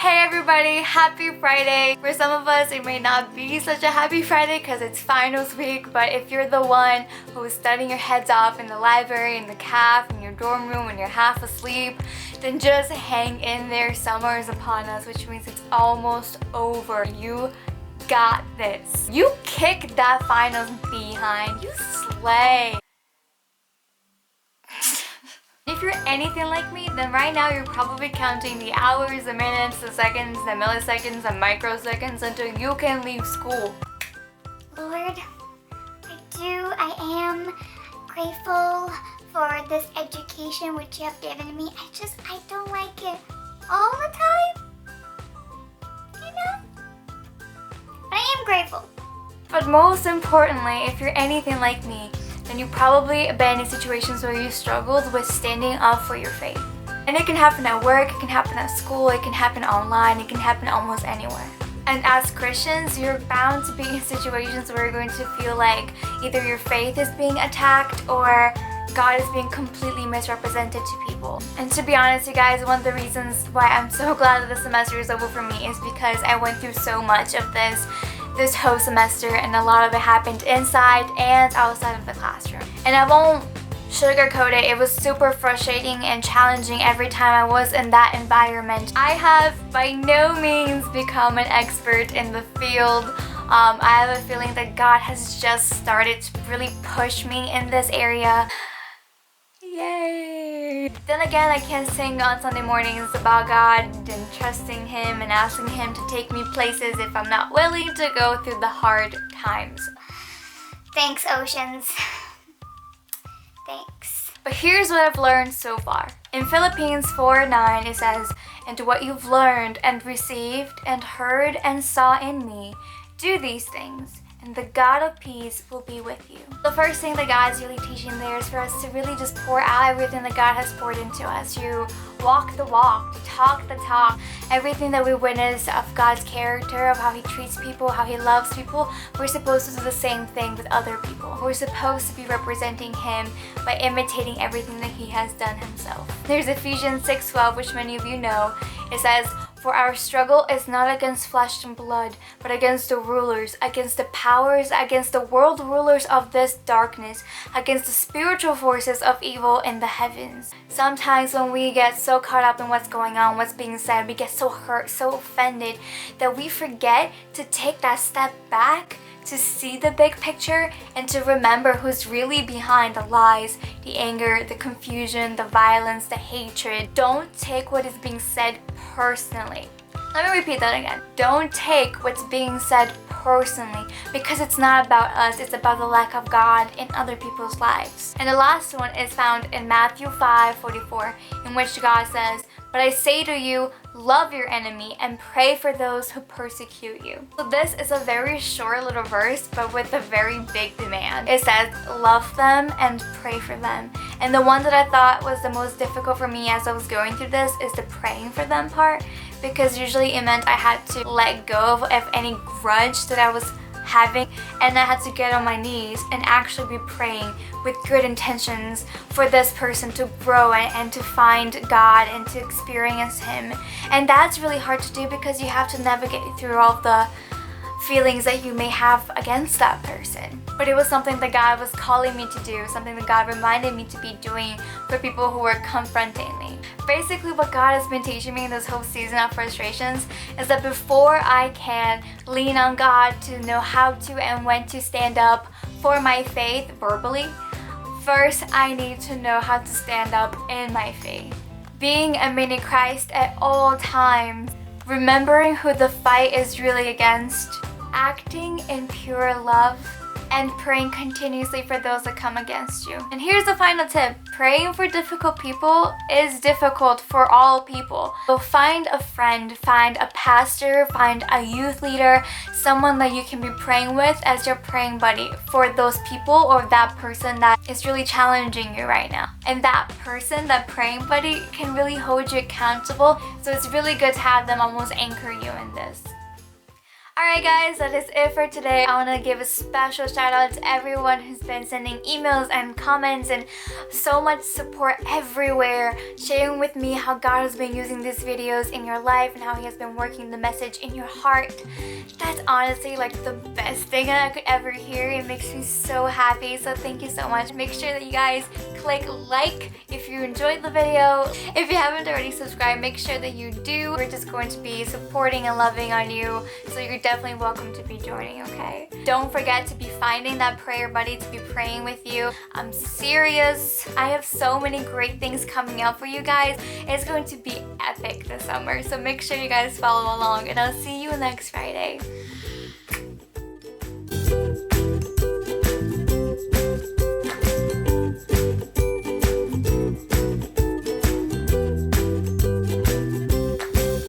Hey everybody, happy Friday! For some of us, it may not be such a happy Friday because it's finals week, but if you're the one who is studying your heads off in the library, in the caf, in your dorm room, when you're half asleep, then just hang in there. Summer is upon us, which means it's almost over. You got this. You kick that finals behind. You slay. If you're anything like me, then right now you're probably counting the hours, the minutes, the seconds, the milliseconds, the microseconds until you can leave school. Lord, I am grateful for this education which you have given me. I don't like it all the time, you know? But I am grateful. But most importantly, if you're anything like me, then you probably been in situations where you struggled with standing up for your faith. And it can happen at work, it can happen at school, it can happen online, it can happen almost anywhere. And as Christians, you're bound to be in situations where you're going to feel like either your faith is being attacked or God is being completely misrepresented to people. And to be honest, you guys, one of the reasons why I'm so glad that the semester is over for me is because I went through so much of this whole semester, and a lot of it happened inside and outside of the classroom. And I won't sugarcoat it, it was super frustrating and challenging every time I was in that environment. I have by no means become an expert in the field. I have a feeling that God has just started to really push me in this area. Yay! Then again, I can't sing on Sunday mornings about God and trusting Him and asking Him to take me places if I'm not willing to go through the hard times. Thanks, Oceans. Thanks. But here's what I've learned so far. In Philippians 4:9 it says, "And what you've learned and received and heard and saw in me, do these things, and the God of peace will be with you." The first thing that God is really teaching there is for us to really just pour out everything that God has poured into us. You walk the walk, to talk the talk. Everything that we witness of God's character, of how He treats people, how He loves people, we're supposed to do the same thing with other people. We're supposed to be representing Him by imitating everything that He has done Himself. There's Ephesians 6:12, which many of you know. It says, "For our struggle is not against flesh and blood, but against the rulers, against the powers, against the world rulers of this darkness, against the spiritual forces of evil in the heavens." Sometimes when we get so caught up in what's going on, what's being said, we get so hurt, so offended, that we forget to take that step back, to see the big picture, and to remember who's really behind the lies, the anger, the confusion, the violence, the hatred. Don't take what is being said personally. Let me repeat that again. Don't take what's being said personally, because it's not about us, it's about the lack of God in other people's lives. And the last one is found in Matthew 5:44, in which God says, "But I say to you, love your enemy and pray for those who persecute you." So this is a very short little verse, but with a very big demand. It says, love them and pray for them. And the one that I thought was the most difficult for me as I was going through this is the praying for them part, because usually it meant I had to let go of any grudge that I was having, and I had to get on my knees and actually be praying with good intentions for this person to grow and to find God and to experience Him. And that's really hard to do because you have to navigate through all the feelings that you may have against that person. But it was something that God was calling me to do, something that God reminded me to be doing for people who were confronting me. Basically, what God has been teaching me in this whole season of frustrations is that before I can lean on God to know how to and when to stand up for my faith verbally, first I need to know how to stand up in my faith. Being a mini Christ at all times, remembering who the fight is really against, acting in pure love, and praying continuously for those that come against you. And here's the final tip. Praying for difficult people is difficult for all people. So find a friend, find a pastor, find a youth leader, someone that you can be praying with as your praying buddy for those people or that person that is really challenging you right now. And that person, that praying buddy, can really hold you accountable. So it's really good to have them almost anchor you in this. Alright guys, that is it for today. I want to give a special shout out to everyone who's been sending emails and comments and so much support everywhere, sharing with me how God has been using these videos in your life and how He has been working the message in your heart. That's honestly like the best thing I could ever hear. It makes me so happy, so thank you so much. Make sure that you guys click like if you enjoyed the video. If you haven't already subscribed, make sure that you do. We're just going to be supporting and loving on you, so you're definitely welcome to be joining, okay? Don't forget to be finding that prayer buddy to be praying with you. I'm serious. I have so many great things coming out for you guys. It's going to be epic this summer, so make sure you guys follow along, and I'll see you next Friday.